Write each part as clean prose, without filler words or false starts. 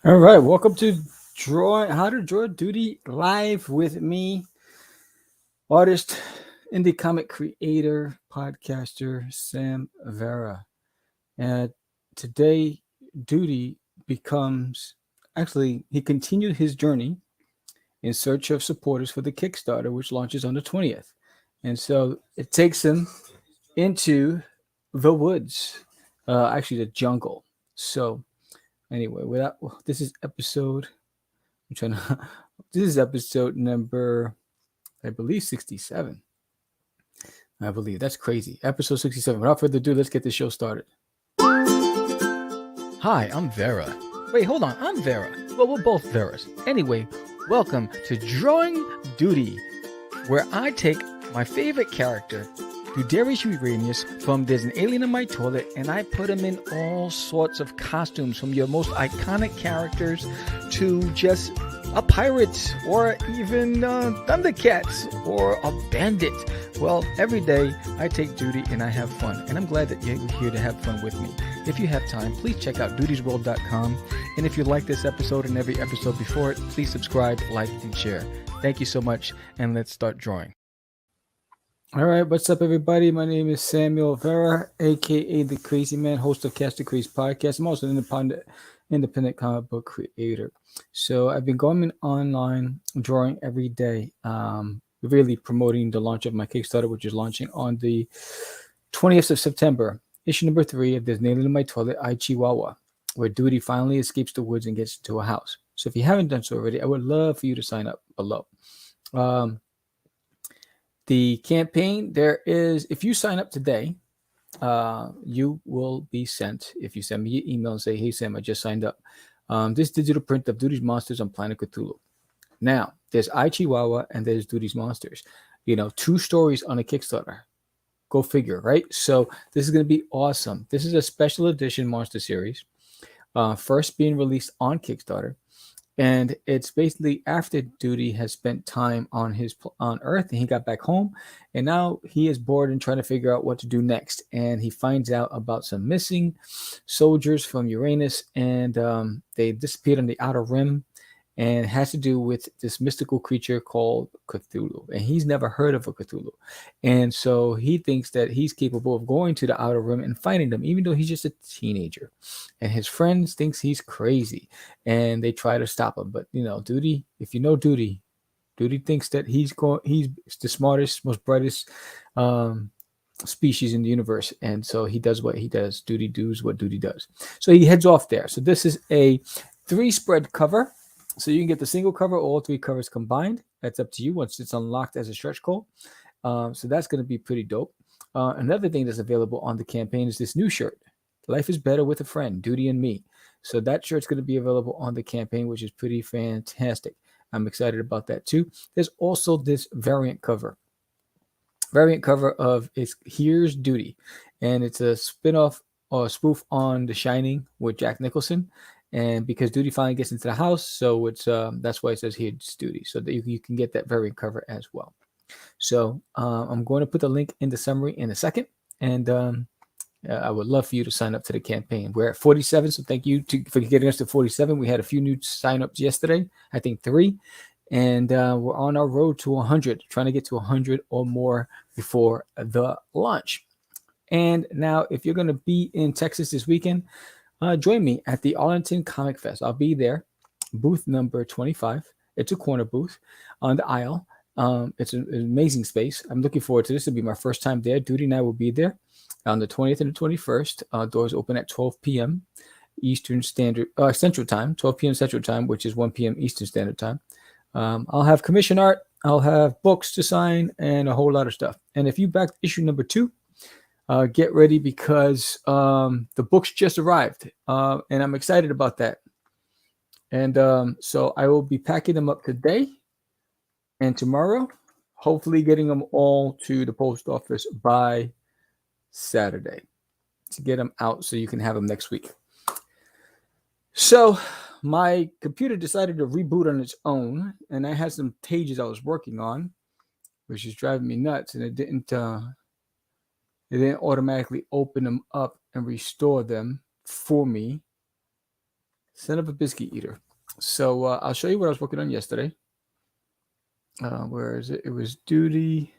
All right, welcome to How to Draw Duty live with me, artist, indie comic creator, podcaster Sam VeRA. And today, Duty becomes he continued his journey in search of supporters for the Kickstarter, which launches on the 20th. And so it takes him into the woods, actually, the jungle. So, anyway, this is episode I'm trying to. This is episode number, I believe, 67. I believe that's crazy. Episode 67. Without further ado, let's get the show started. Hi, I'm Vera. Wait, hold on. I'm Vera. Well, we're both Veras. Anyway, welcome to Drawing Doodie, where I take my favorite character, Dudarius Uranius, from There's an Alien in My Toilet, and I put him in all sorts of costumes, from your most iconic characters to just a pirate, or even Thundercats, or a bandit. Well, every day I take duty and I have fun, and I'm glad that you're here to have fun with me. If you have time, please check out dudiesworld.com, and if you like this episode and every episode before it, please subscribe, like, and share. Thank you so much, and let's start drawing. All right, what's up, everybody? My name is Samuel VeRA, aka The Crazy Man, host of Cast the Craze podcast. I'm also an independent comic book creator. So I've been going online drawing every day, really promoting the launch of my Kickstarter, which is launching on the 20th of September. Issue number 3 of There's an Alien in My Toilet, Chihuahua, where Duty finally escapes the woods and gets into a house. So if you haven't done so already, I would love for you to sign up below. The campaign, if you sign up today, you will be sent, if you send me an email and say, hey, Sam, I just signed up, this digital print of Duty's Monsters on Planet Cthulhu. Now, there's Chihuahua and there's Duty's Monsters. 2 stories on a Kickstarter. Go figure, right? So this is going to be awesome. This is a special edition monster series, first being released on Kickstarter. And it's basically after Duty has spent time on Earth, and he got back home, and now he is bored and trying to figure out what to do next. And he finds out about some missing soldiers from Uranus, and they disappeared on the Outer Rim, and it has to do with this mystical creature called Cthulhu. And he's never heard of a Cthulhu, and so he thinks that he's capable of going to the Outer Rim and finding them, even though he's just a teenager. And his friends thinks he's crazy, and they try to stop him. But Duty, if you know Duty thinks that he's the smartest, most brightest species in the universe, and so he does what he does. Duty does what Duty does. So he heads off there. So this is a 3-spread cover. So you can get the single cover, all 3 covers combined. That's up to you once it's unlocked as a stretch goal. So that's going to be pretty dope. Another thing that's available on the campaign is this new shirt. Life is better with a friend, Duty and me. So that shirt's going to be available on the campaign, which is pretty fantastic. I'm excited about that too. There's also this variant cover of Here's Duty. And it's a spin-off or spoof on The Shining with Jack Nicholson. And because Duty finally gets into the house, so it's that's why it says Here's Duty, so that you can get that variant cover as well. So I'm going to put the link in the summary in a second, and I would love for you to sign up to the campaign. We're at 47, so thank you for getting us to 47. We had a few new signups yesterday, I think 3, and we're on our road to 100, trying to get to 100 or more before the launch. And now, if you're going to be in Texas this weekend, join me at the Arlington Comic Fest. I'll be there, booth number 25. It's a corner booth on the aisle. It's an amazing space. I'm looking forward to this. It'll be my first time there. Duty and I will be there on the 20th and the 21st. Doors open at 12 p.m. Central Time, 12 p.m. Central Time, which is 1 p.m. Eastern Standard Time. I'll have commission art. I'll have books to sign and a whole lot of stuff. And if you backed issue number 2, get ready, because the books just arrived, and I'm excited about that. And so I will be packing them up today and tomorrow, hopefully getting them all to the post office by Saturday to get them out so you can have them next week. So my computer decided to reboot on its own, and I had some pages I was working on, which is driving me nuts, and it didn't automatically open them up and restore them for me. Son of a biscuit eater. So I'll show you what I was working on yesterday. Where is it? It was Doodie.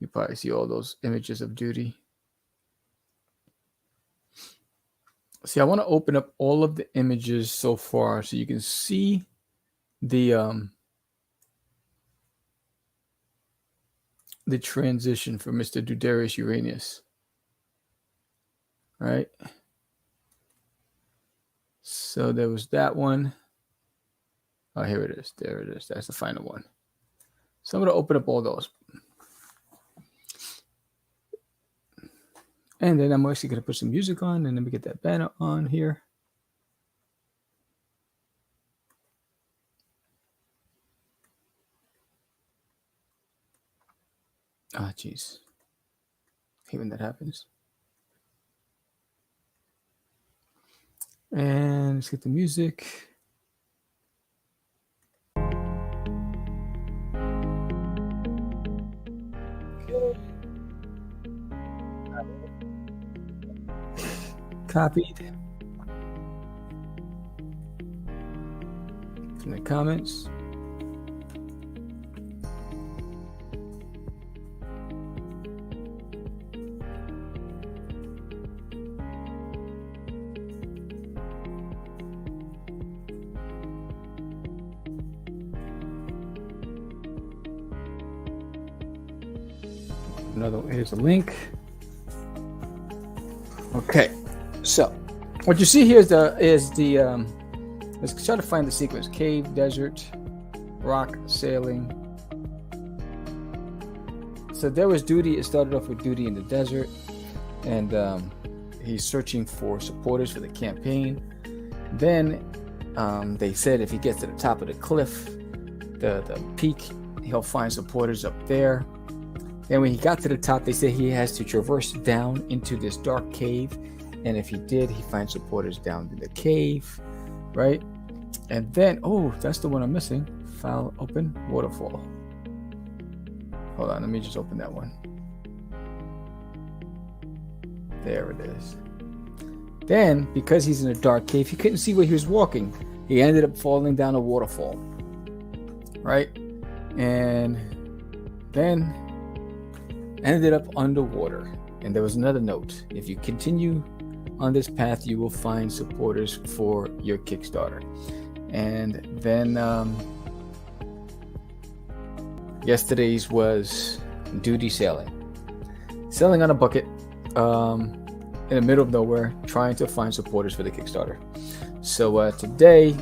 You probably see all those images of Doodie. See, I want to open up all of the images so far so you can see the transition for Mr. Dudarius Uranus. Right? So there was that one. Oh, here it is. There it is. That's the final one. So I'm going to open up all those. And then I'm actually going to put some music on, and then we get that banner on here. Ah, oh, jeez. Hate when that happens. And let's get the music. Okay. Copied from the comments. Here's a link. Okay, so what you see here is the let's try to find the sequence: cave, desert, rock, sailing. So there was Doodie. It started off with Doodie in the desert, and he's searching for supporters for the campaign. Then they said if he gets to the top of the cliff, the peak, he'll find supporters up there. Then when he got to the top, they said he has to traverse down into this dark cave. And if he did, he finds supporters down in the cave, right? And then, oh, that's the one I'm missing. File open, waterfall. Hold on, let me just open that one. There it is. Then, because he's in a dark cave, he couldn't see where he was walking. He ended up falling down a waterfall, right? And then ended up underwater. And there was another note: if you continue on this path, you will find supporters for your Kickstarter. And then yesterday's was Doodie sailing on a bucket in the middle of nowhere, trying to find supporters for the Kickstarter. So today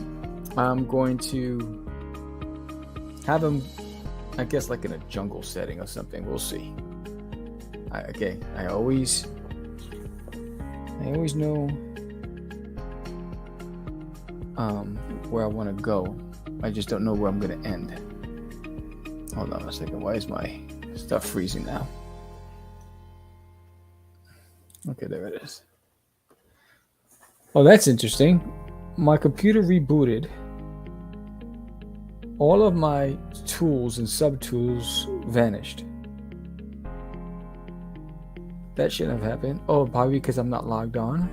I'm going to have him, I guess, like in a jungle setting or something. We'll see. I always know where I want to go. I just don't know where I'm going to end. Hold on a second. Why is my stuff freezing now? Okay, there it is. Oh, that's interesting. My computer rebooted. All of my tools and sub-tools vanished. That shouldn't have happened. Oh, probably because I'm not logged on.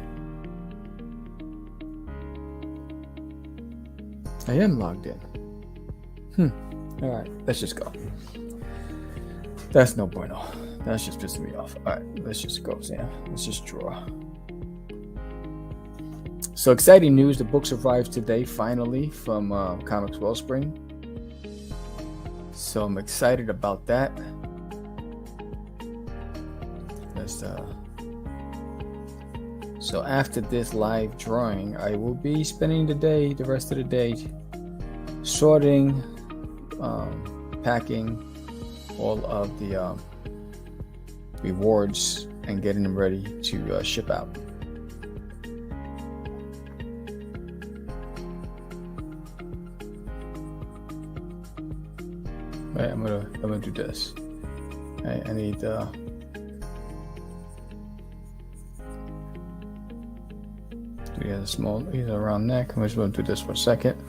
I am logged in. All right, let's just go. That's no bueno. That's just pissing me off. All right, let's just go, Sam. Let's just draw. So exciting news. The books arrived today, finally, from Comics Wellspring. So I'm excited about that. So after this live drawing, I will be spending the rest of the day, sorting, packing all of the rewards and getting them ready to ship out. Right, I'm gonna do this. Right, I need he has a small, he's around neck. I'm just going to do this for a second.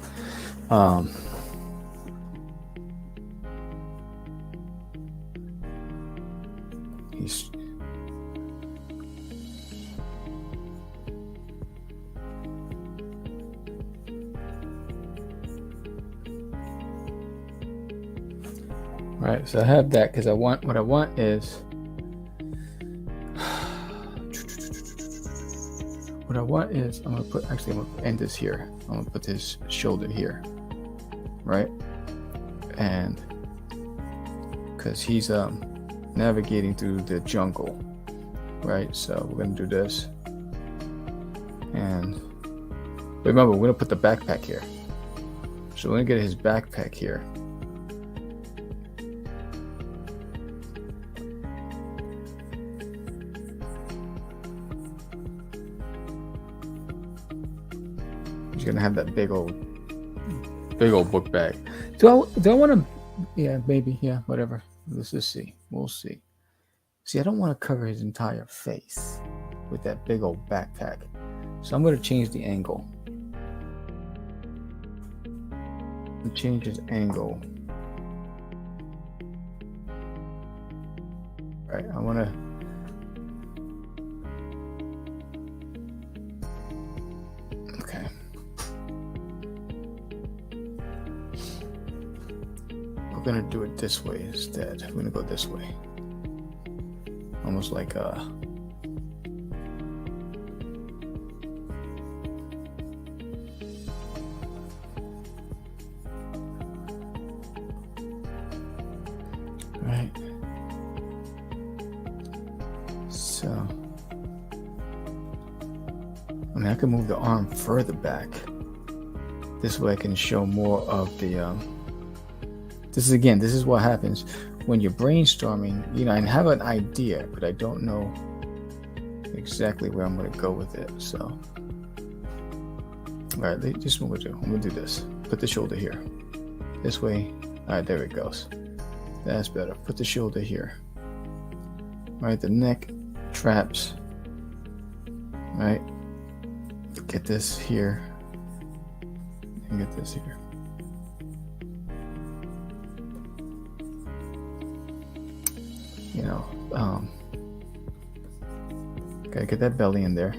Right, so I have that because what I want is I'm gonna end this here. I'm gonna put this shoulder here, right? And because he's navigating through the jungle, right? So we're gonna do this, and remember we're gonna put the backpack here. So we're gonna get his backpack here. He's gonna have that big old book bag. Do I want to? Yeah, maybe. Yeah, whatever. Let's just see. We'll see. See, I don't want to cover his entire face with that big old backpack, so I'm gonna change the angle. Change his angle. Right. I want to. We're gonna do it this way instead. We're gonna go this way. Almost like right. So I mean I can move the arm further back. This way I can show more of the This is what happens when you're brainstorming, and have an idea, but I don't know exactly where I'm going to go with it. So, all right, this is what we'll do. I'm going to do this. Put the shoulder here. This way. All right, there it goes. That's better. Put the shoulder here. All right, the neck traps. All right. Get this here. And get this here. Gotta get that belly in there.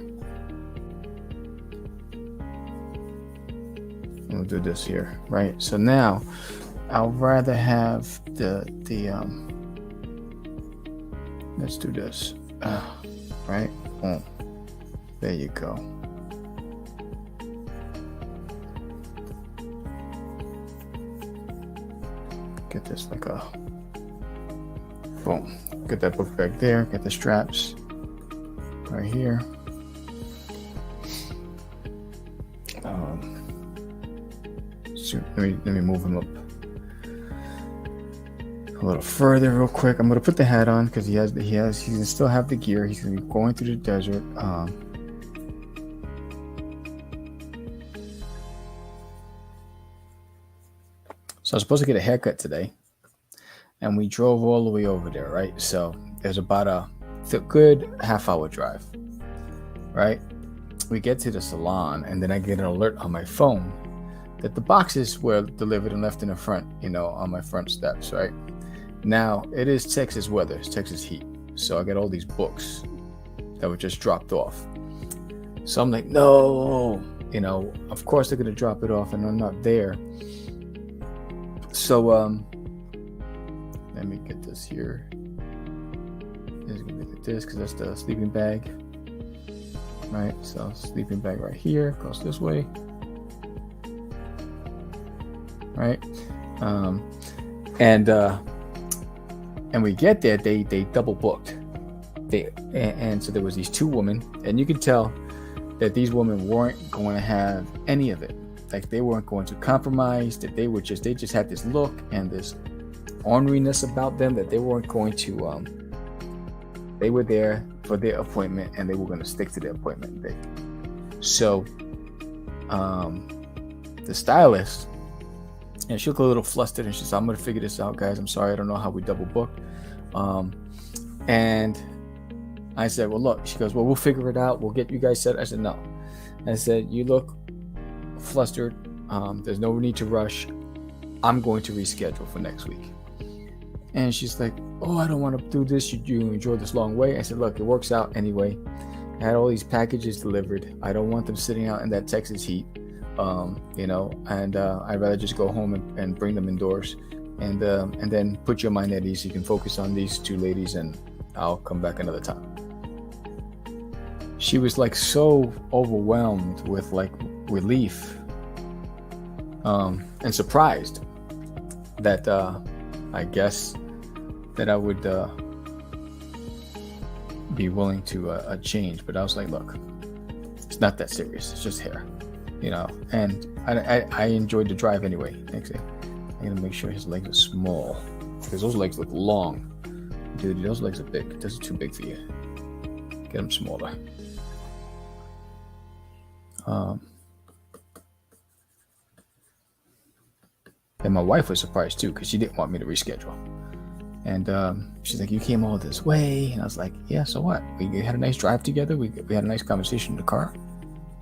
And we'll do this here, right? So now I'll rather have the let's do this, right? Boom. There you go. Get this like a boom. Get that book back there. Get the straps right here. So let me move him up a little further real quick. I'm gonna put the hat on because he's gonna still have the gear. He's gonna be going through the desert. So I was supposed to get a haircut today, and we drove all the way over there, right? So there's about a good half-hour drive, right? We get to the salon, and then I get an alert on my phone that the boxes were delivered and left in the front, on my front steps, right? Now, it is Texas weather, it's Texas heat. So I got all these books that were just dropped off. So I'm like, no, of course they're going to drop it off and I'm not there. So, let me get this here. This is going to be this because that's the sleeping bag, right? So sleeping bag right here, goes this way. Right, and we get there. They double booked. And so there was these two women, and you could tell that these women weren't going to have any of it. Like they weren't going to compromise. That they just had this look and this orneriness about them that they weren't going to. They were there for their appointment, and they were going to stick to their appointment date. So, the stylist. And she looked a little flustered, and she said, "I'm gonna figure this out, guys. I'm sorry, I don't know how we double booked." And I said, "Well, look." She goes, "Well, we'll figure it out. We'll get you guys set." I said, "No." I said, "You look flustered. There's no need to rush. I'm going to reschedule for next week." And she's like, "Oh, I don't want to do this. You enjoy this long way." I said, "Look, it works out anyway. I had all these packages delivered. I don't want them sitting out in that Texas heat." And I'd rather just go home and bring them indoors. and then put your mind at ease. You can focus on these two ladies, and I'll come back another time. She was like so overwhelmed with like relief and surprised that I guess that I would be willing to change. But I was like, look, it's not that serious. It's just hair, you know. And I enjoyed the drive anyway. Next thing, I'm gonna make sure his legs are small, because those legs look long. Dude, those legs are big. Those are too big for you. Get them smaller. And my wife was surprised too, because she didn't want me to reschedule. And she's like, you came all this way. And I was like, yeah, so what? We had a nice drive together. We had a nice conversation in the car.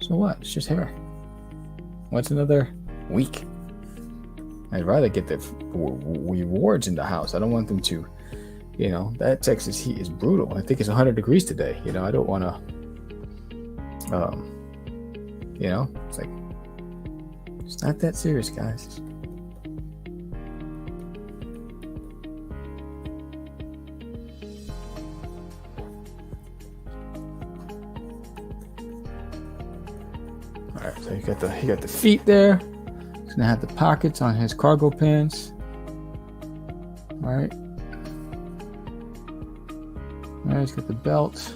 So what? It's just hair. What's another week? I'd rather get the rewards in the house. I don't want them to, you know, that Texas heat is brutal. I think it's 100 degrees today. You know, I don't want to, you know, it's like, it's not that serious, guys. All right, so he got the feet there. He's gonna have the pockets on his cargo pants. All right. All right, he's got the belt.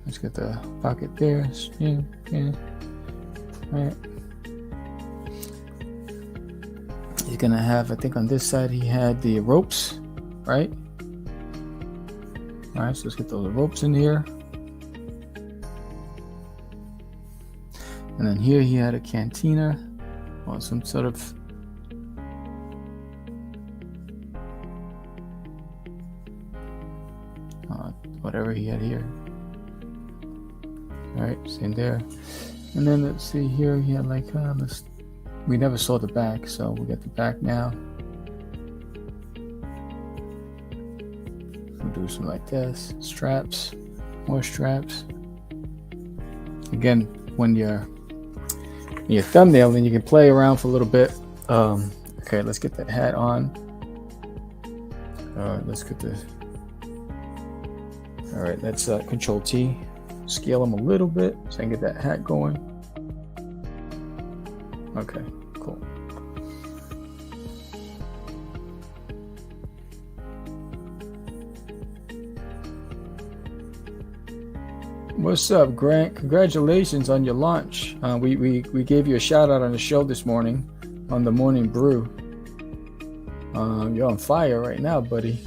Let's get the pocket there. Yeah. All right. He's gonna have, I think on this side he had the ropes, right? All right, so let's get those ropes in here. And then here he had a cantina or some sort of whatever he had here. All right, same there. And then let's see here, he had like we never saw the back, so we got the back now. We'll do some like this, straps, more straps. Again, when you're in your thumbnail, then you can play around for a little bit. Okay, let's get that hat on. Let's get the. All right, let's Control T, scale him a little bit so I can get that hat going. Okay, cool. What's up, Grant? Congratulations on your launch. We gave you a shout out on the show this morning on the Morning Brew. You're on fire right now, buddy.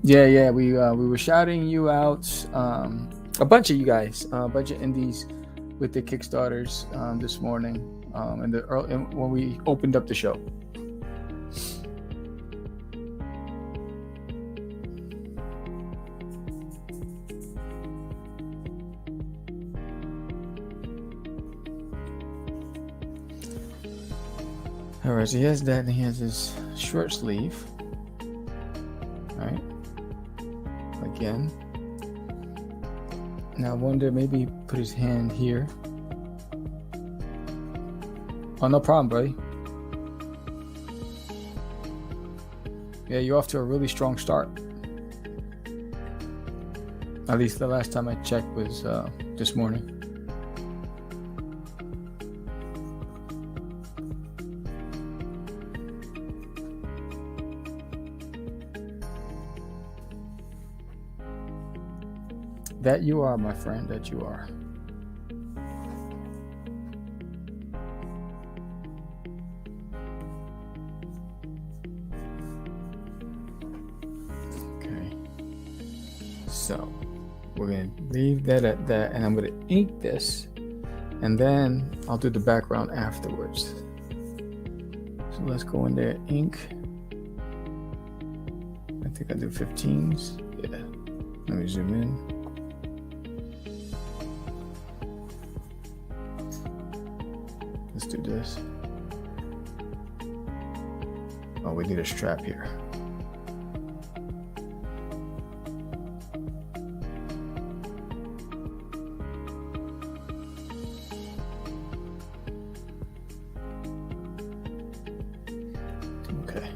Yeah, we were shouting you out, a bunch of you guys, a bunch of indies with the Kickstarters this morning, when we opened up the show. All right, so he has that, and he has his short sleeve. All right. Again. Now I wonder, maybe put his hand here. Oh, no problem, buddy. Yeah, you're off to a really strong start. At least the last time I checked was this morning. That you are, my friend, that you are. Okay. So, we're going to leave that at that, and I'm going to ink this, and then I'll do the background afterwards. So let's go in there, ink. I think I do 15s. Yeah. Let me zoom in. Let's do this. Oh, we need a strap here. Okay.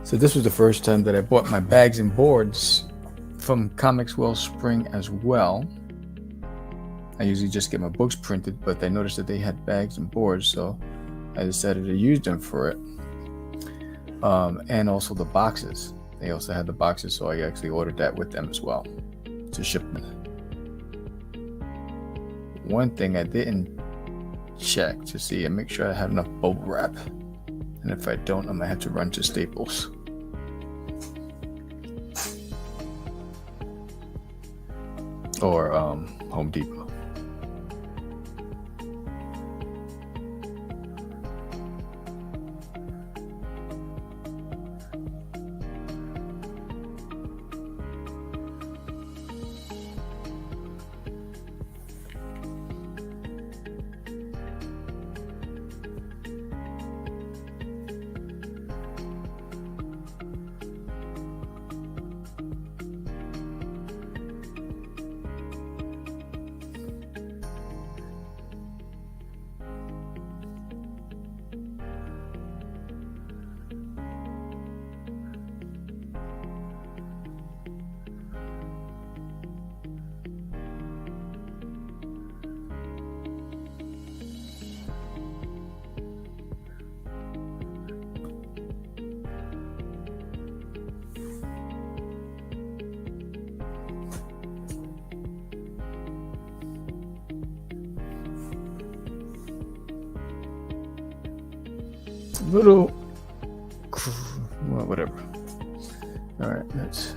So this was the first time that I bought my bags and boards from Comics Wellspring as well. I usually just get my books printed, but I noticed that they had bags and boards, so I decided to use them for it. And also the boxes. They also had the boxes, so I actually ordered that with them as well to shipment. One thing I didn't check to see and make sure I have enough bubble wrap. And if I don't, I might have to run to Staples. Or Home Depot. Little, well, whatever. All right, let's.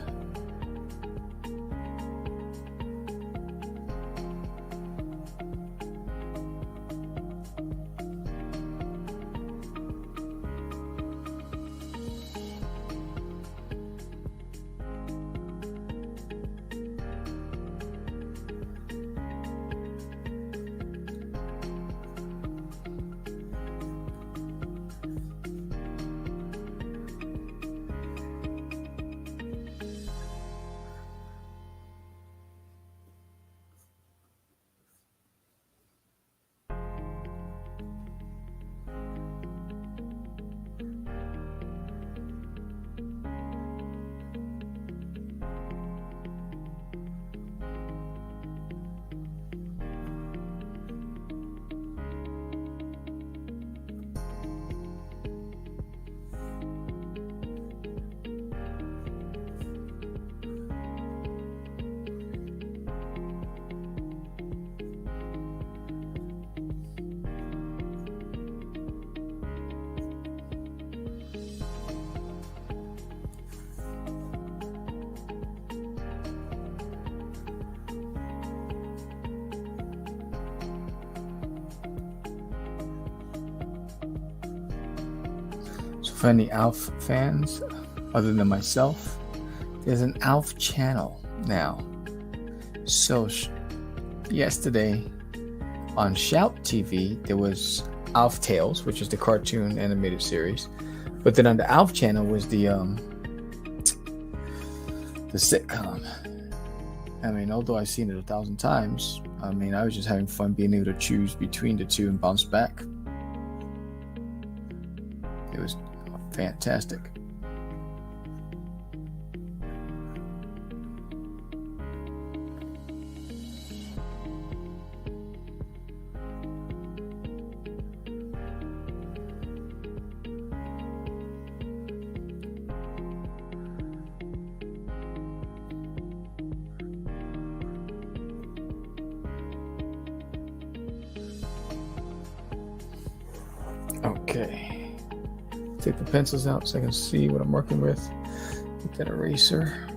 for any Alf fans other than myself, there's an Alf channel now. So yesterday on Shout TV, there was Alf Tales, which is the cartoon animated series. But then on the Alf channel was the sitcom. I mean, although I've seen it 1,000 times, I mean, I was just having fun being able to choose between the two and bounce back. It was fantastic. Okay, take the pencils out so I can see what I'm working with. Get that eraser.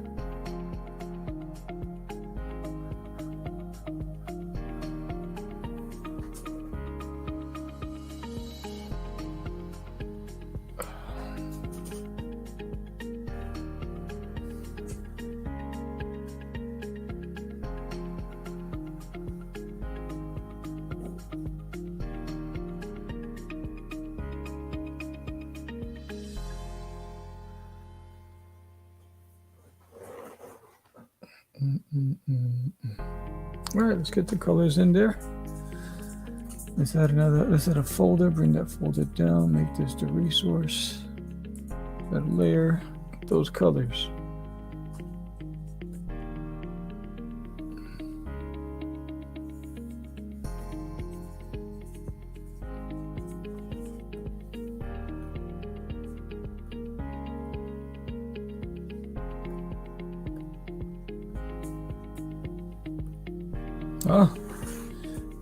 All right, let's get the colors in there. Let's add a folder, bring that folder down, make this the resource. Add a layer, get those colors. Oh,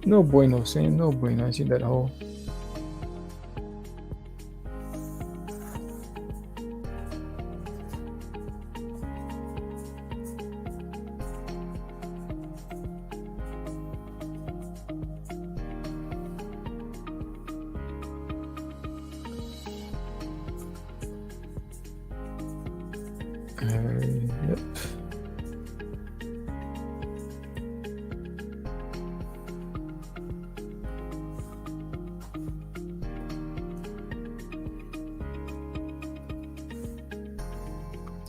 no bueno, Sam, no bueno. I see that hole. Yep.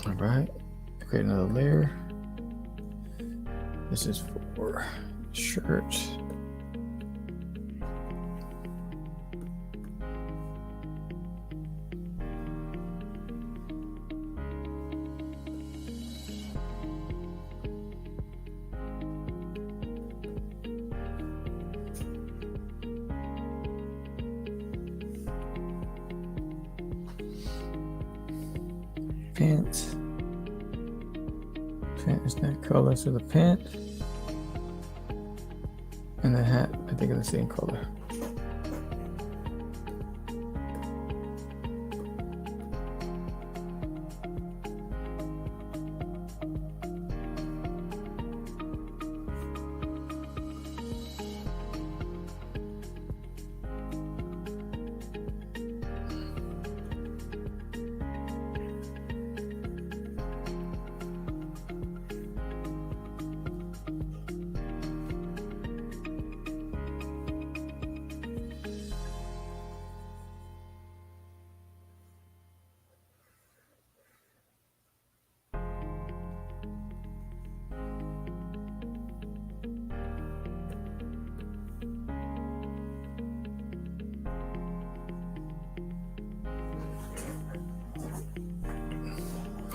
All right, create another layer. This is for shirt. Pants. Pant is that color, so the pant and the hat, I think, are the same color.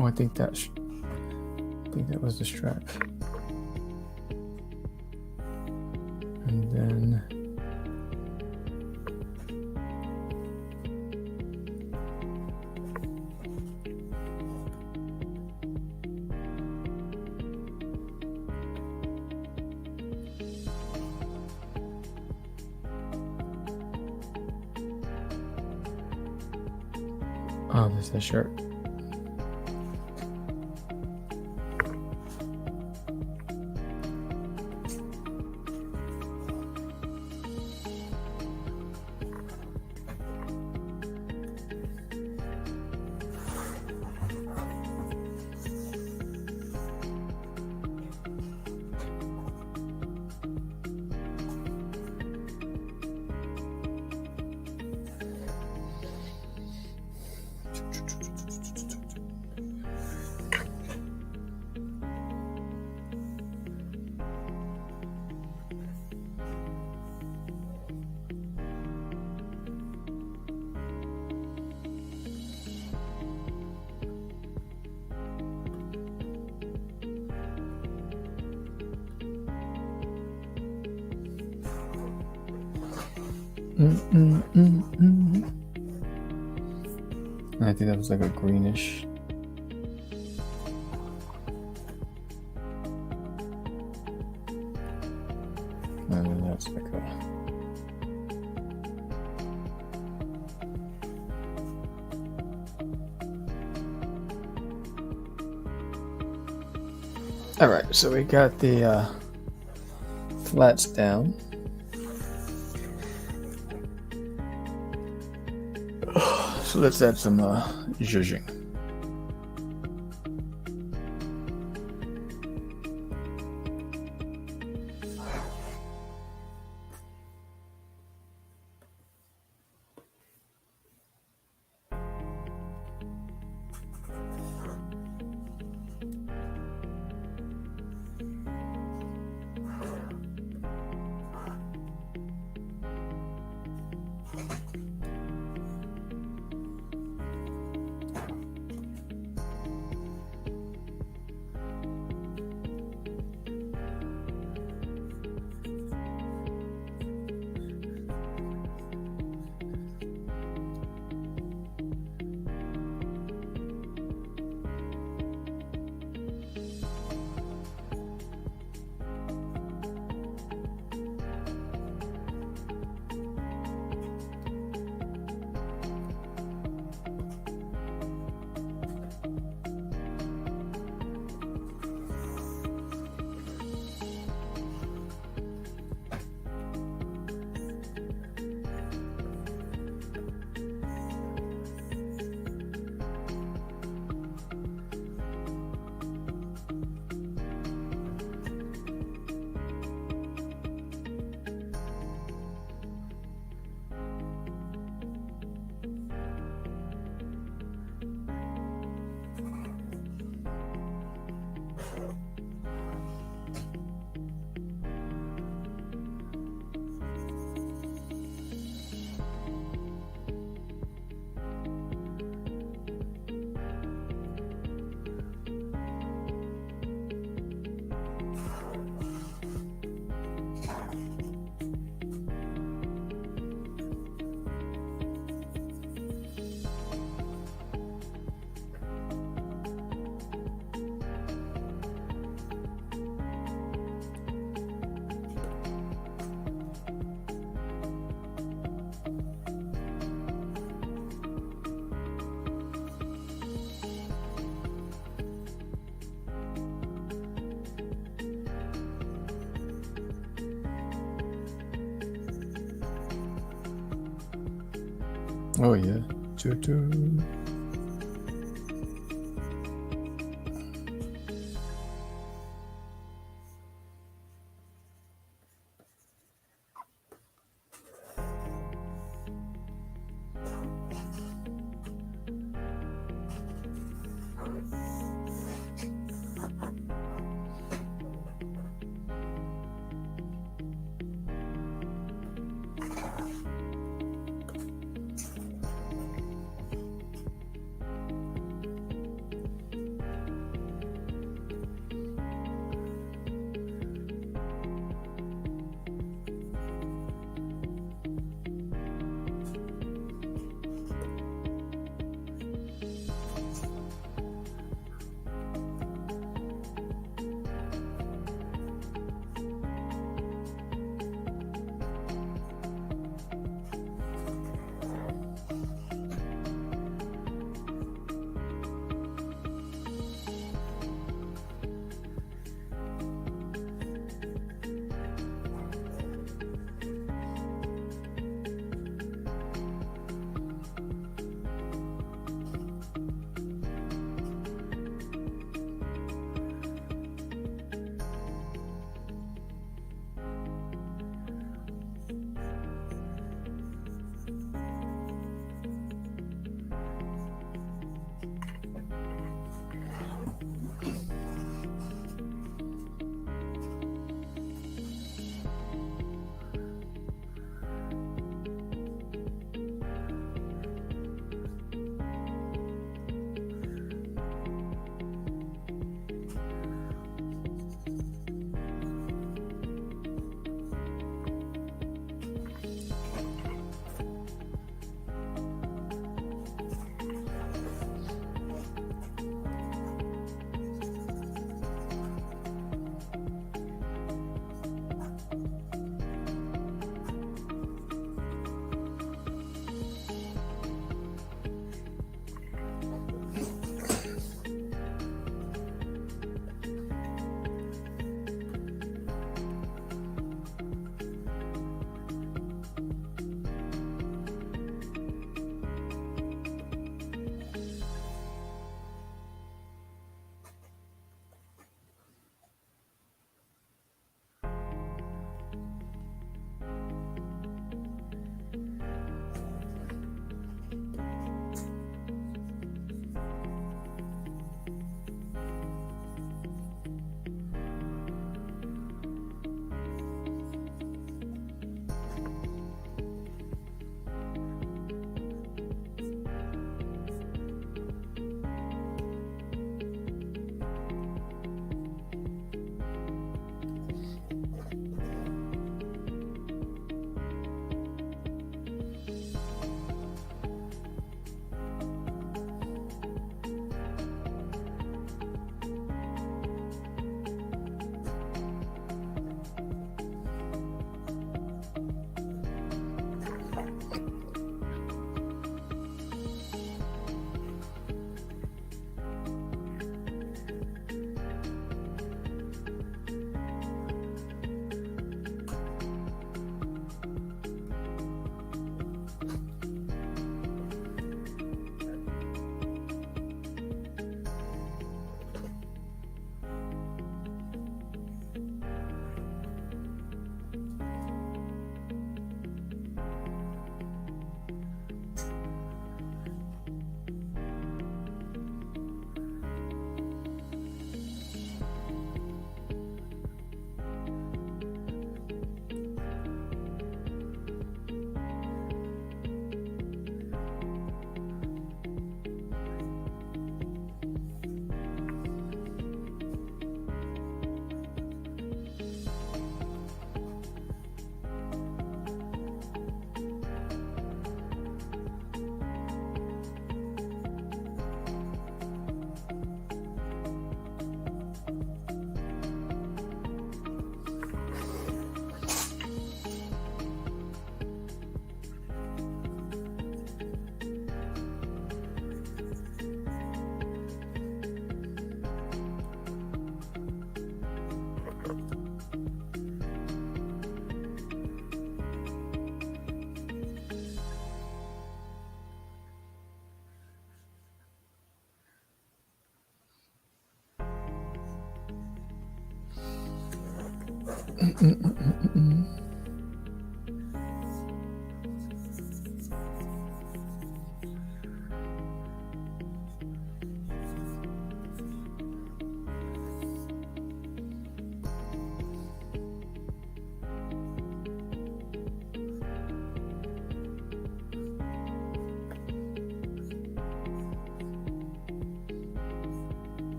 Oh, I think that was the strap. And then oh, this is the shirt. I think that was like a greenish. And then that's like a. All right, so we got the flats down. So let's add some zhuzhing. Oh yeah. Choo-choo.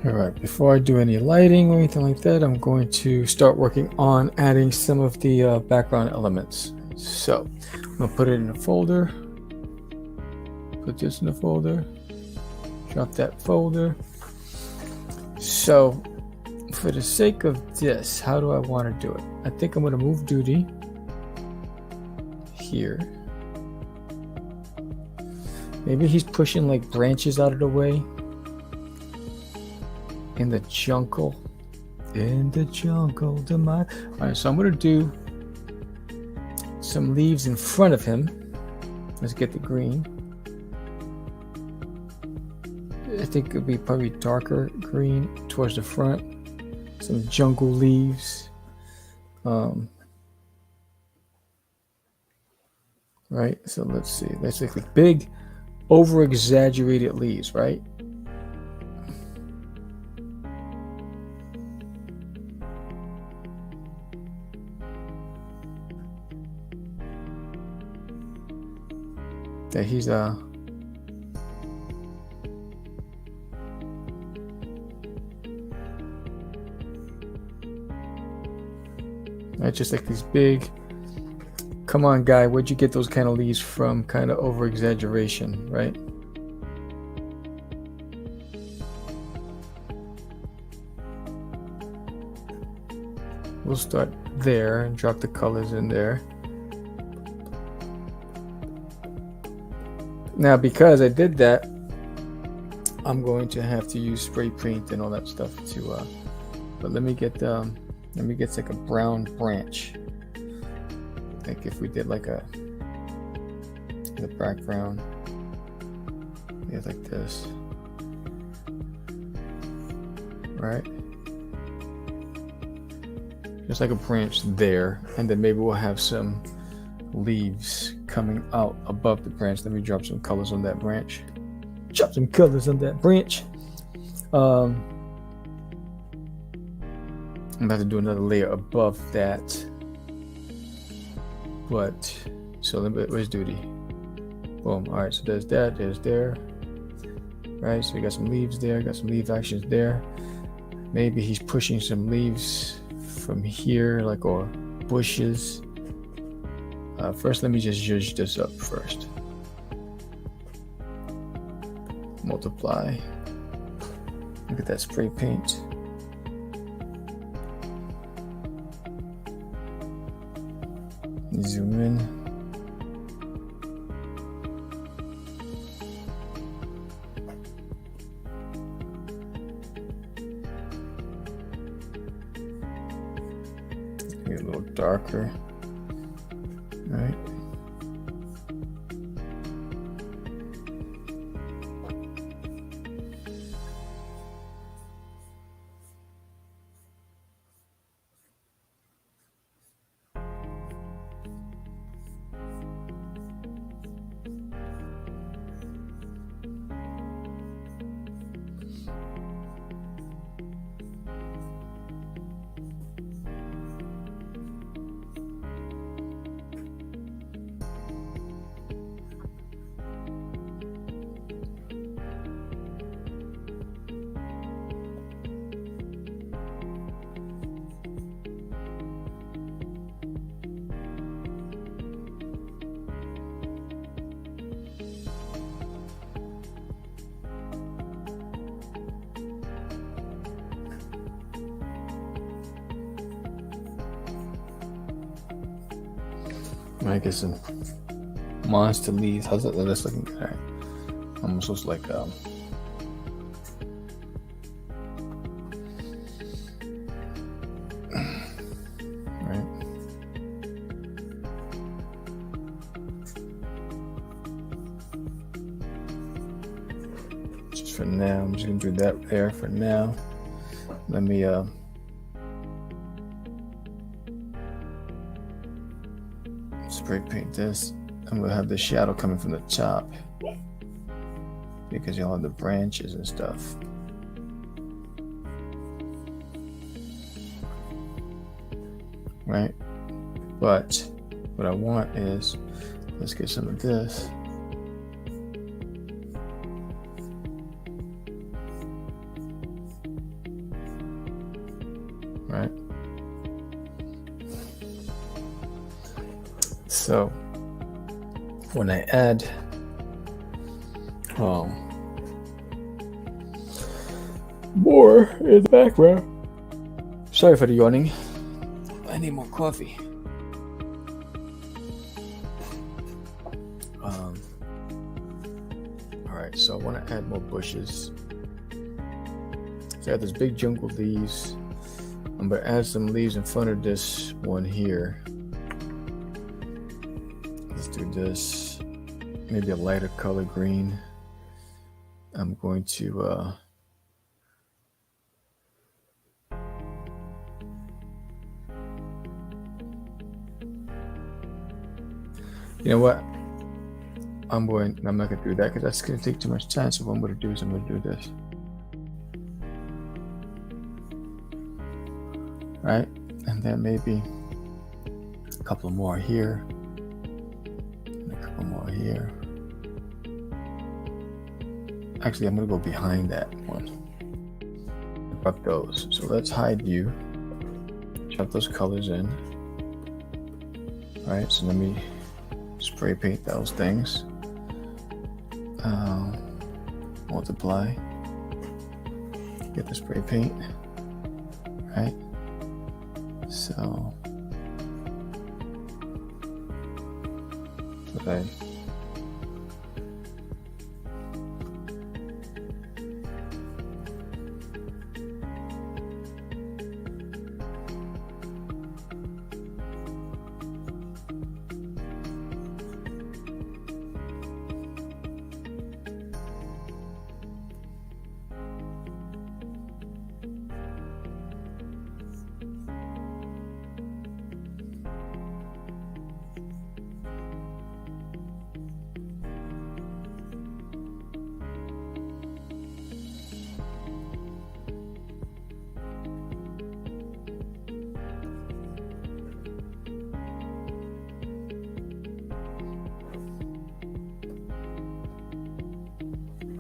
All right, before I do any lighting or anything like that, I'm going to start working on adding some of the background elements. So I'm gonna put it in a folder, put this in a folder, drop that folder. So for the sake of this, how do I want to do it? I think I'm gonna move Doodie here. Maybe he's pushing like branches out of the way. In the jungle, to my. All right, so I'm gonna do some leaves in front of him. Let's get the green. I think it'll be probably darker green towards the front. Some jungle leaves. Right. So let's see. That's like the big, over-exaggerated leaves, right? That he's right, just like these big, come on guy, where'd you get those kind of leaves from? Kind of over exaggeration, right? We'll start there and drop the colors in there. Now, because I did that, I'm going to have to use spray paint and all that stuff to. But let me get like a brown branch. Like if we did like the background, yeah, like this, right? Just like a branch there, and then maybe we'll have some leaves coming out above the branch. Let me drop some colors on that branch. Drop some colors on that branch. I'm about to do another layer above that. But so where's Doodie? Boom. All right. So there's that. There's there. Right. So we got some leaves there. Got some leaf actions there. Maybe he's pushing some leaves from here, like, or bushes. First, let me just judge this up first. Multiply. Look at that spray paint. Zoom in. Get a little darker. Right. I get some monster leaves. How's that? That's looking good. All right. Almost looks like right. Just for now, I'm just gonna do that there for now. Let me spray paint this. I'm gonna have the shadow coming from the top because you'll have the branches and stuff. Right? But what I want is, let's get some of this. Right? So when I add more in the background. Sorry for the yawning. I need more coffee. Alright, so I want to add more bushes. So I have this big jungle leaves. I'm going to add some leaves in front of this one here. Let's do this. Maybe a lighter color green. I'm going to you know what? I'm not gonna do that because that's gonna take too much time. So what I'm gonna do is I'm gonna do this. Right? And then maybe a couple more here. And a couple more here. Actually, I'm gonna go behind that one. Fuck those. So let's hide you. Chop those colors in. All right, so let me spray paint those things. Multiply. Get the spray paint. Right? So okay.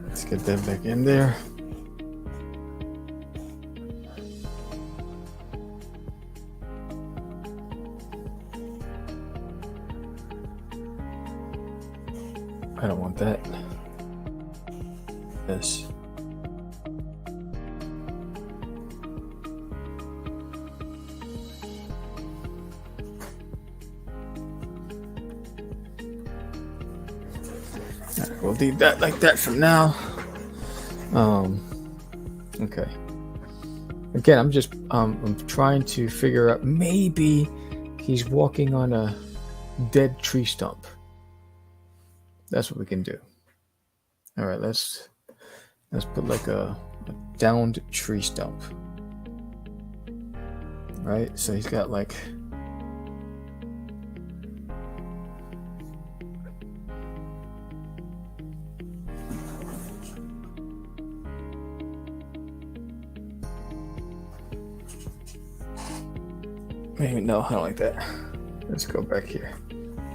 Let's get that back in there. I don't want that. This. We'll leave that like that for now. Okay. Again, I'm trying to figure out, maybe he's walking on a dead tree stump. That's what we can do. All right, let's put like a downed tree stump. Right? So he's got like maybe no, I don't like that. Let's go back here.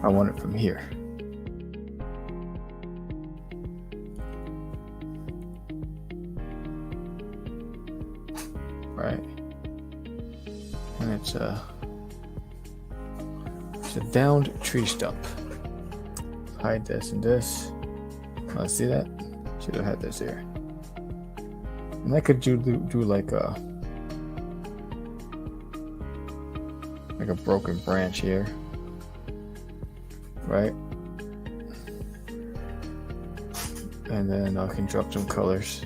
I want it from here. Right. And it's a downed tree stump. Hide this and this. See that? Should have had this here. And I could do like a broken branch here. right? And then I can drop some colors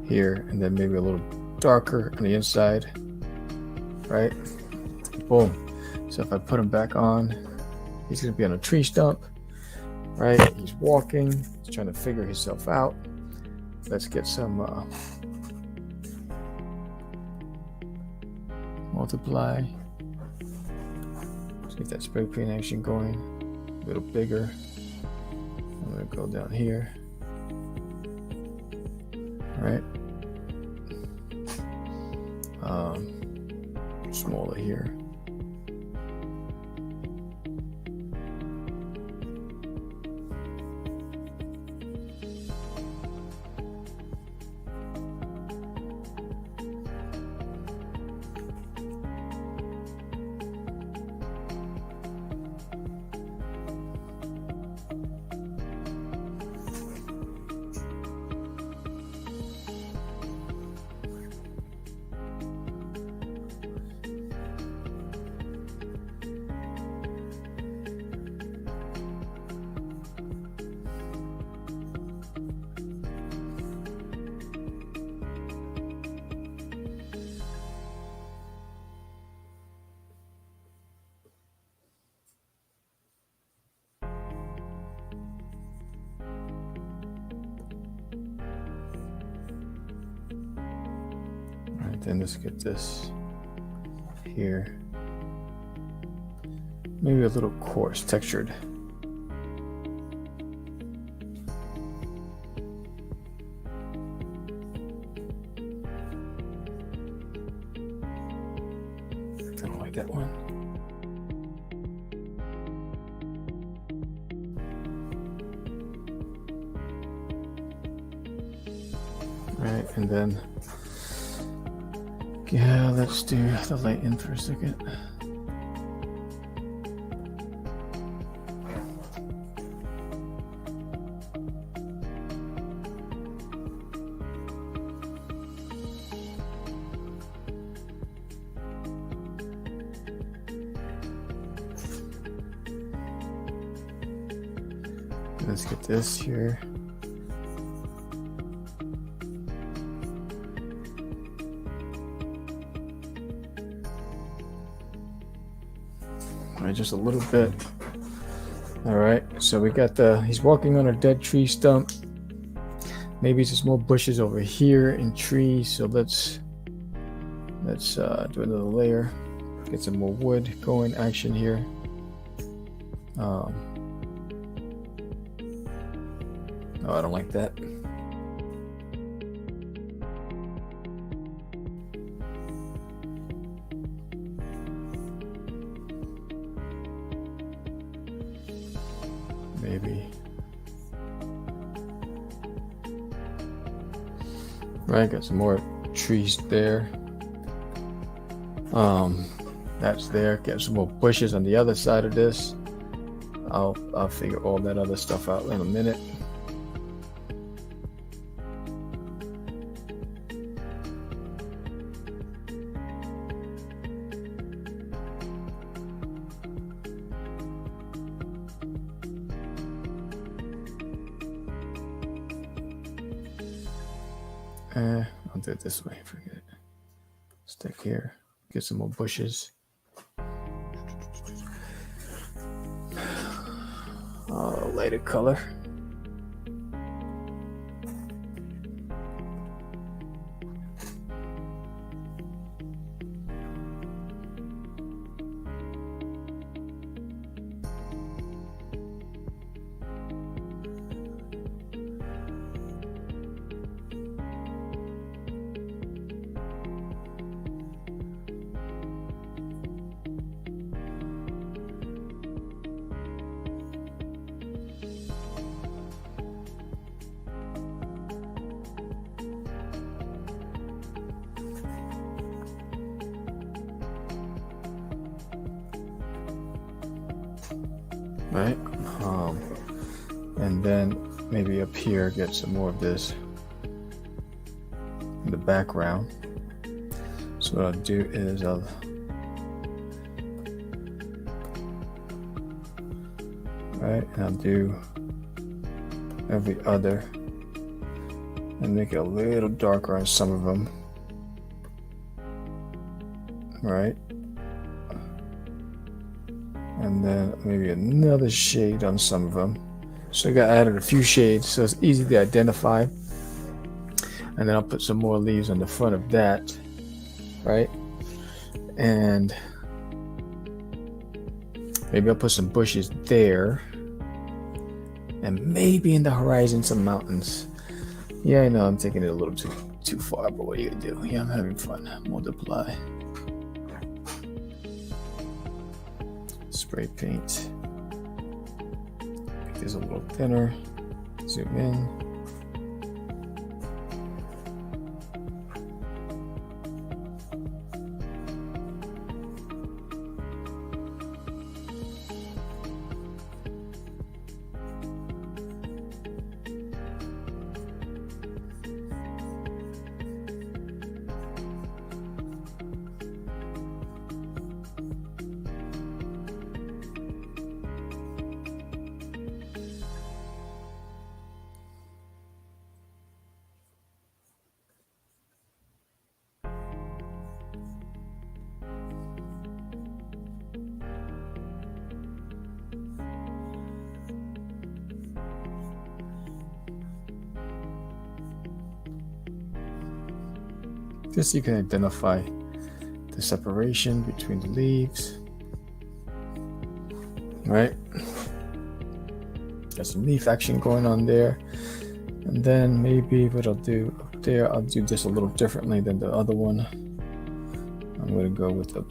here, and then maybe a little darker on the inside, right? Boom. So if I put him back on, he's gonna be on a tree stump, right? He's walking, he's trying to figure himself out. Let's get some multiply. Let's get that spray paint action going. A little bigger. I'm gonna go down here. Right. Smaller here. Then let's get this here. Maybe a little coarse, textured. I don't like that one. All right, and then yeah, let's do the light in for a second. Let's get this here. Just a little bit. All right, so we got he's walking on a dead tree stump. Maybe some more bushes over here and trees. So let's do another layer. Get some more wood going action here. No, I don't like that. Maybe. Right, got some more trees there. That's there. Get some more bushes on the other side of this. I'll figure all that other stuff out in a minute. I'll do it this way. Forget it. Stick here. Get some more bushes. Lighter color. Right, and then maybe up here get some more of this in the background. So what I'll do is I'll right? And I'll do every other and make it a little darker on some of them, right? And then maybe another shade on some of them. So I got added a few shades so it's easy to identify. And then I'll put some more leaves on the front of that, right? And maybe I'll put some bushes there. And maybe in the horizon some mountains. Yeah, I know I'm taking it a little too far, but what are you gonna do? Yeah, I'm having fun. Multiply. Spray paint. Make this a little thinner. Zoom in. Just so you can identify the separation between the leaves, right? Got some leaf action going on there. And then maybe what I'll do up there, I'll do this a little differently than the other one. I'm going to go with the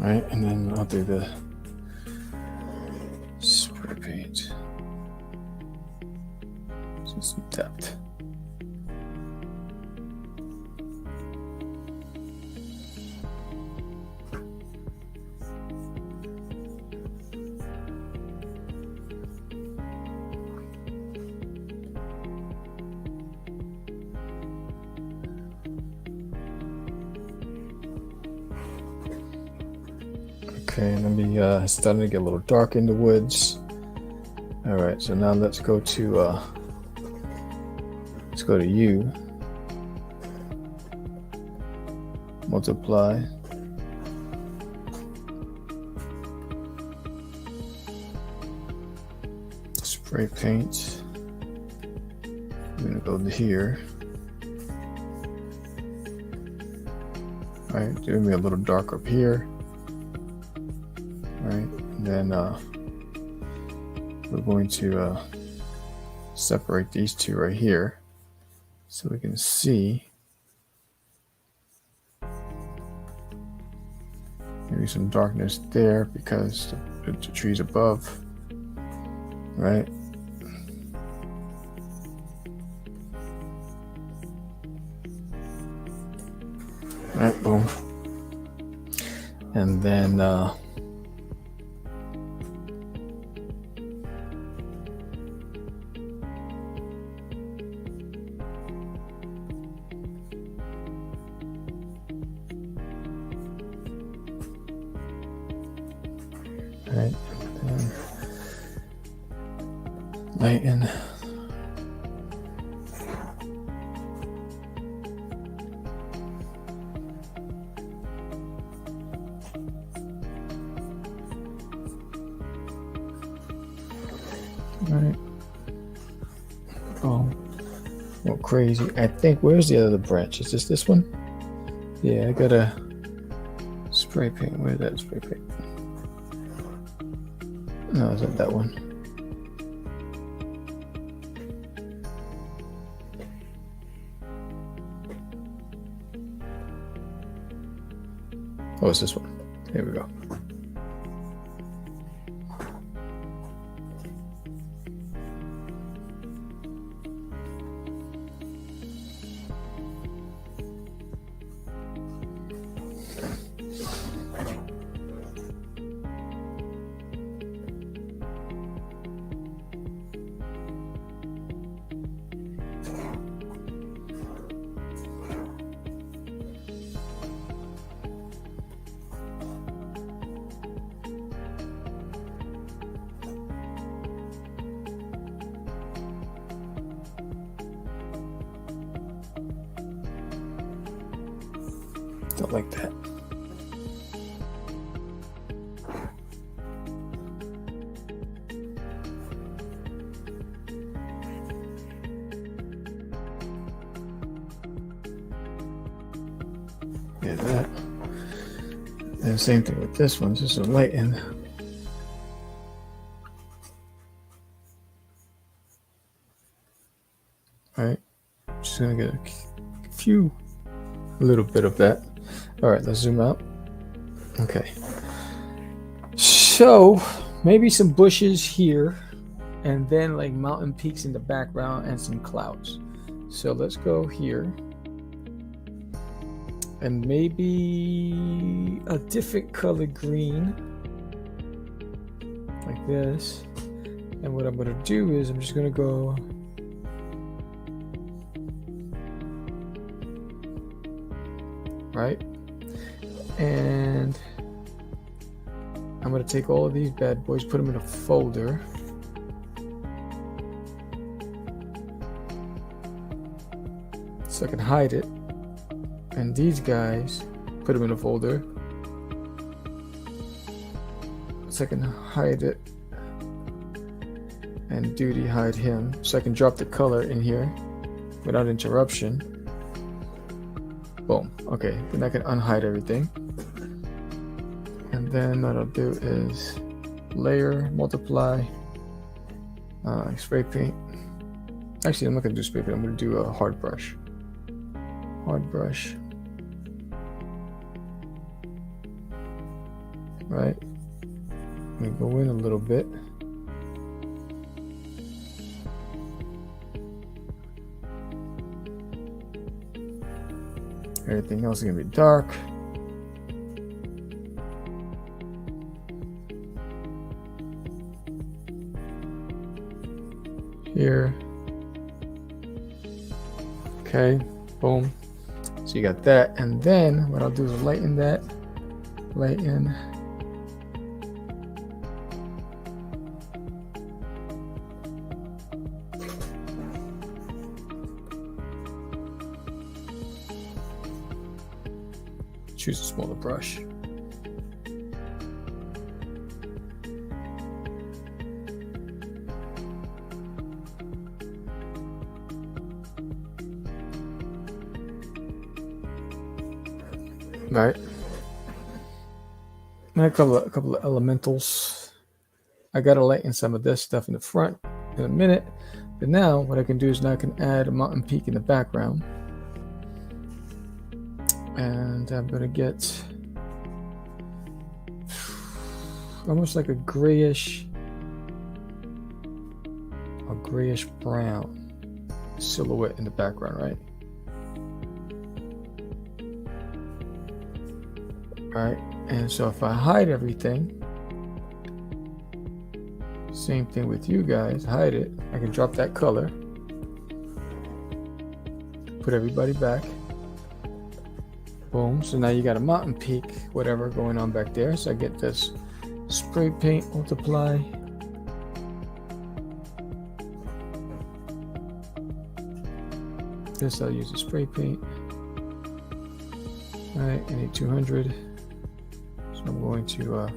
right, and then I'll do the spray paint. So some depth. Okay, let me starting to get a little dark in the woods. All right, so now let's go to U. Multiply. Spray paint. I'm gonna go to here. All right, doing me a little dark up here. Right, and then we're going to separate these two right here so we can see maybe some darkness there because the trees above, right? Right, boom. And then right, and lighten. Right. Oh, well, crazy. I think, where's the other branch? Is this one? Yeah, I gotta spray paint. Where's that spray paint? No, is that one? Oh, it's this one. Here we go. Don't like that. Yeah, that. And same thing with this one. Just a lighten. All right. Just gonna get a little bit of that. All right, let's zoom out. Okay. So maybe some bushes here, and then like mountain peaks in the background and some clouds. So let's go here. And maybe a different color green, like this. And what I'm gonna do is I'm just gonna go right, and I'm gonna take all of these bad boys, put them in a folder. So I can hide it. And these guys, put them in a folder. So I can hide it. And Doodie hide him. So I can drop the color in here without interruption. Boom. Okay, then I can unhide everything. And then what I'll do is layer, multiply, spray paint. Actually, I'm not gonna do spray paint. I'm gonna do a hard brush. Hard brush. Right. I'm gonna go in a little bit. Everything else is gonna be dark. Here. Okay, boom. So you got that, and then what I'll do is lighten that, lighten. Choose a smaller brush. Right. And a couple of elementals. I gotta lighten some of this stuff in the front in a minute. But now what I can do is now I can add a mountain peak in the background. And I'm gonna get almost like a grayish brown silhouette in the background, right? Right, and so if I hide everything, same thing with you guys, hide it. I can drop that color, put everybody back. Boom. So now you got a mountain peak, whatever going on back there. So I get this spray paint, multiply. This I'll use a spray paint. All right, I need 200. So I'm going to all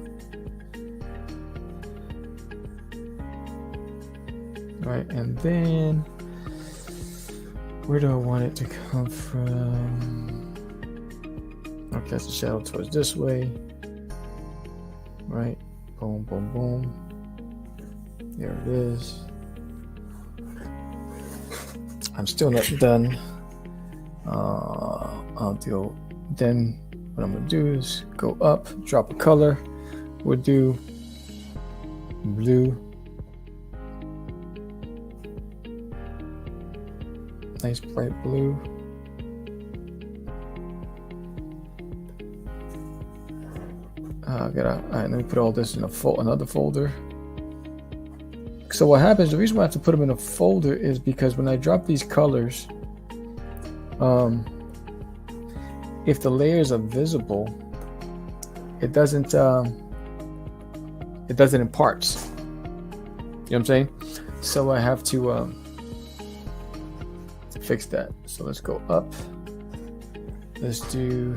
right, and then where do I want it to come from? I'll cast the shadow towards this way. Right, boom, boom, boom. There it is. I'm still not done. I'll deal. Then what I'm gonna do is go up, drop a color. We'll do blue. Nice bright blue. All right, let me put all this in another folder. So what happens, the reason why I have to put them in a folder is because when I drop these colors, if the layers are visible, it doesn't in parts. You know what I'm saying? So I have to fix that. So let's go up. Let's do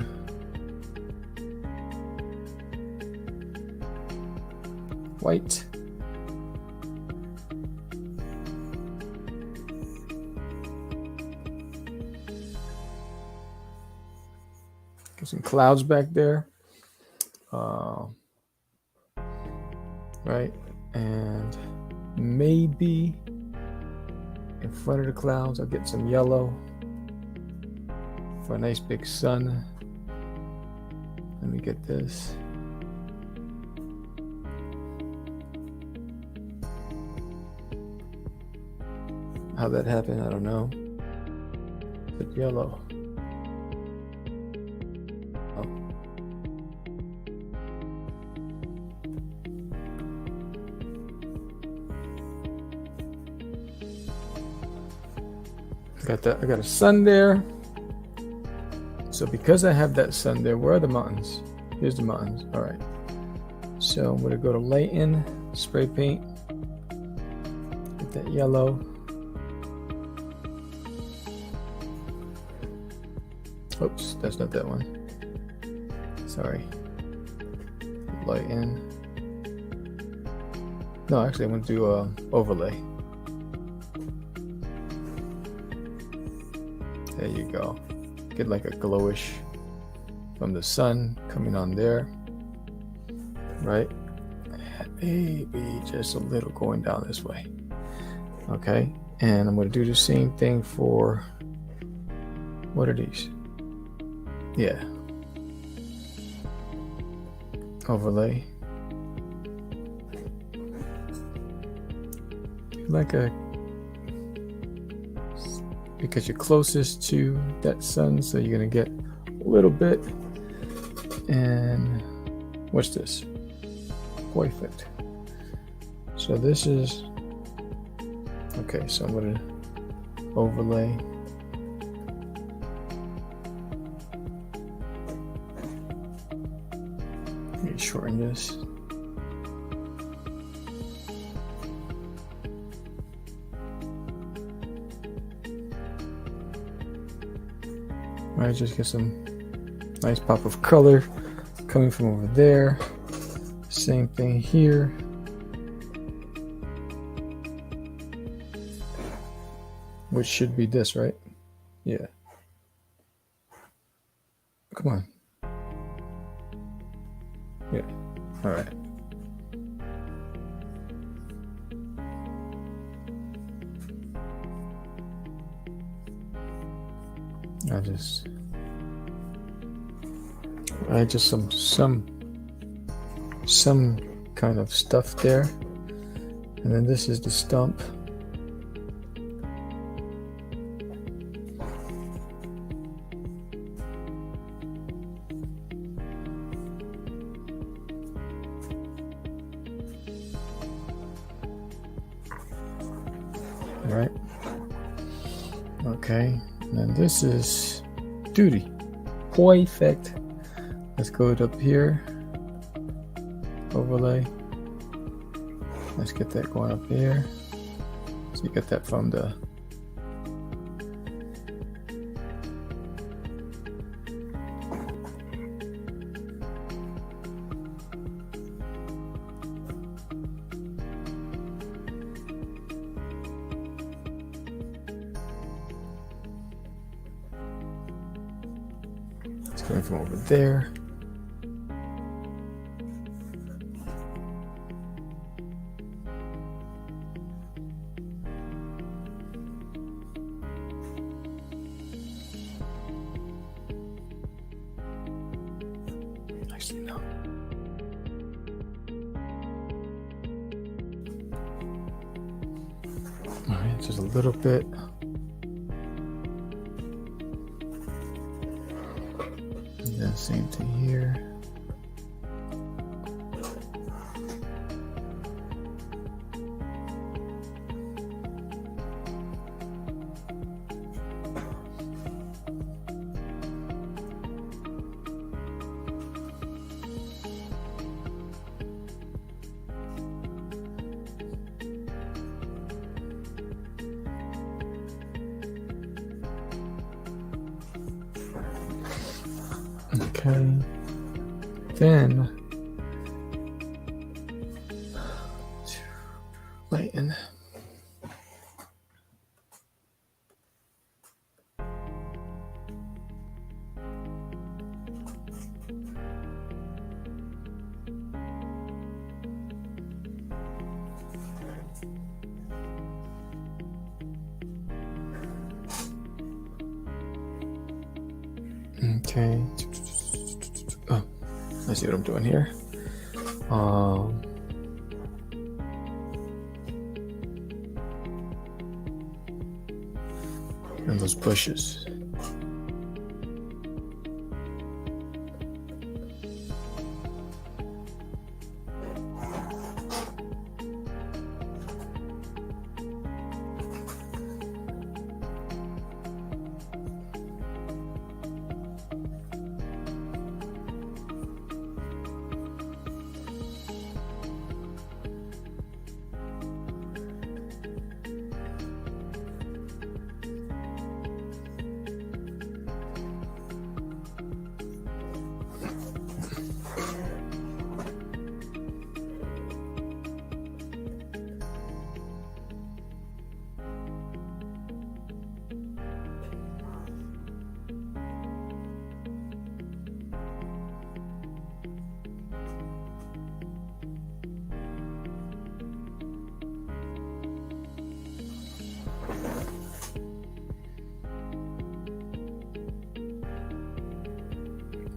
white. Get some clouds back there. Right, and maybe in front of the clouds I'll get some yellow for a nice big sun. Let me get this. How that happened, I don't know. But yellow. Got that. I got a sun there. So because I have that sun there, where are the mountains? Here's the mountains. All right. So I'm gonna go to lighten, spray paint, get that yellow. Oops, that's not that one. Sorry. Lighten. No, actually, I'm gonna do overlay. There you go. Get like a glowish from the sun coming on there. Right? Maybe just a little going down this way. Okay. And I'm going to do the same thing for, what are these? Yeah. Overlay. Like a, because you're closest to that sun, so you're gonna get a little bit. And what's this? Perfect. So this is okay. So I'm gonna overlay. Let me shorten this. I just get some nice pop of color coming from over there. Same thing here. Which should be this, right? Yeah. Come on. Yeah. All right. I just some kind of stuff there, and then this is the stump. Right. Okay. And then this is Doodie. Perfect. Let's go up here. Overlay. Let's get that going up here. So you get that from the it's coming from over there. Nicely done. All right, just a little bit. And then same thing here. Okay, then lighten. Okay. Oh, I see what I'm doing here. And those bushes.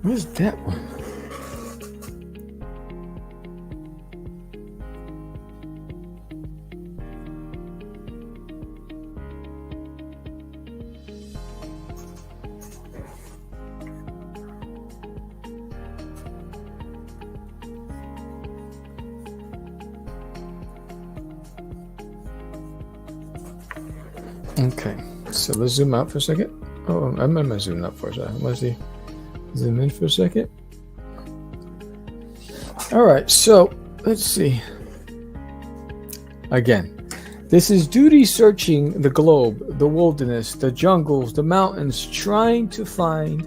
Where's that one? Okay, so let's zoom out for a second. Oh, I'm gonna zoom out for a second. Let's see. Zoom in for a second. All right, so let's see. Again, this is Doodie searching the globe, the wilderness, the jungles, the mountains, trying to find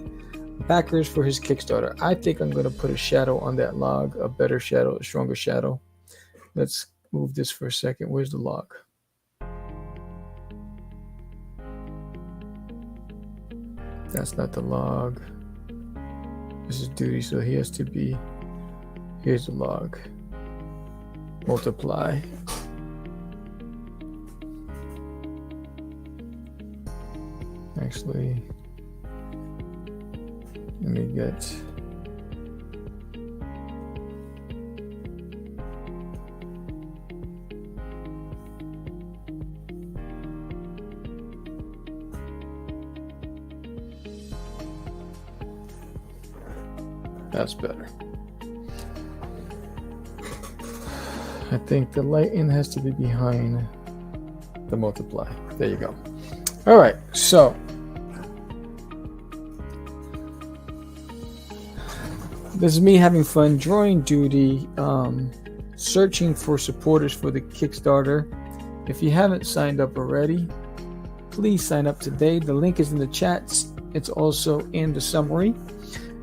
backers for his Kickstarter. I think I'm going to put a shadow on that log, a better shadow, a stronger shadow. Let's move this for a second. Where's the log? That's not the log. This is Doodie, so he has to be. Here's the log. Multiply. Actually, let me get. That's better. I think the lighting has to be behind the multiply. There you go. All right, so this is me having fun, drawing Doodie, searching for supporters for the Kickstarter. If you haven't signed up already, please sign up today. The link is in the chats. It's also in the summary.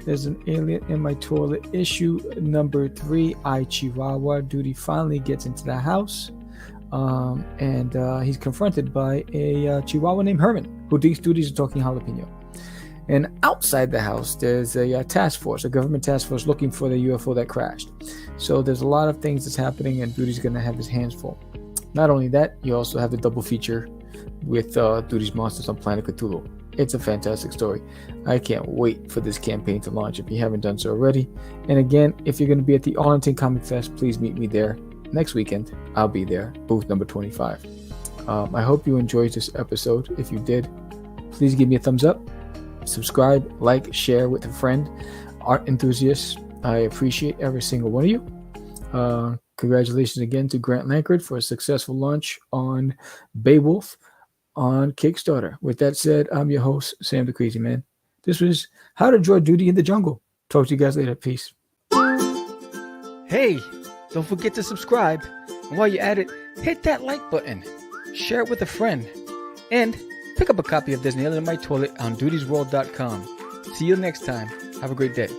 There's an alien in my toilet. Issue number 3, I Chihuahua. Doodie finally gets into the house. And he's confronted by a Chihuahua named Herman, who thinks Doodie's a talking jalapeno. And outside the house, there's a task force, a government task force looking for the UFO that crashed. So there's a lot of things that's happening, and Doodie's going to have his hands full. Not only that, you also have the double feature with Doodie's Monsters on Planet Cthulhu. It's a fantastic story. I can't wait for this campaign to launch if you haven't done so already. And again, if you're going to be at the Arlington Comic Fest, please meet me there next weekend. I'll be there, booth number 25. I hope you enjoyed this episode. If you did, please give me a thumbs up, subscribe, like, share with a friend. Art enthusiasts, I appreciate every single one of you. Congratulations again to Grant Lankard for a successful launch on Beowulf on Kickstarter. With that said, I'm your host, Sam the Crazy Man. This was How to Draw Doodie in the Jungle. Talk to you guys later. Peace. Hey, don't forget to subscribe. And while you're at it, hit that like button. Share it with a friend. And pick up a copy of There's Nail in My Toilet on dudiesworld.com. See you next time. Have a great day.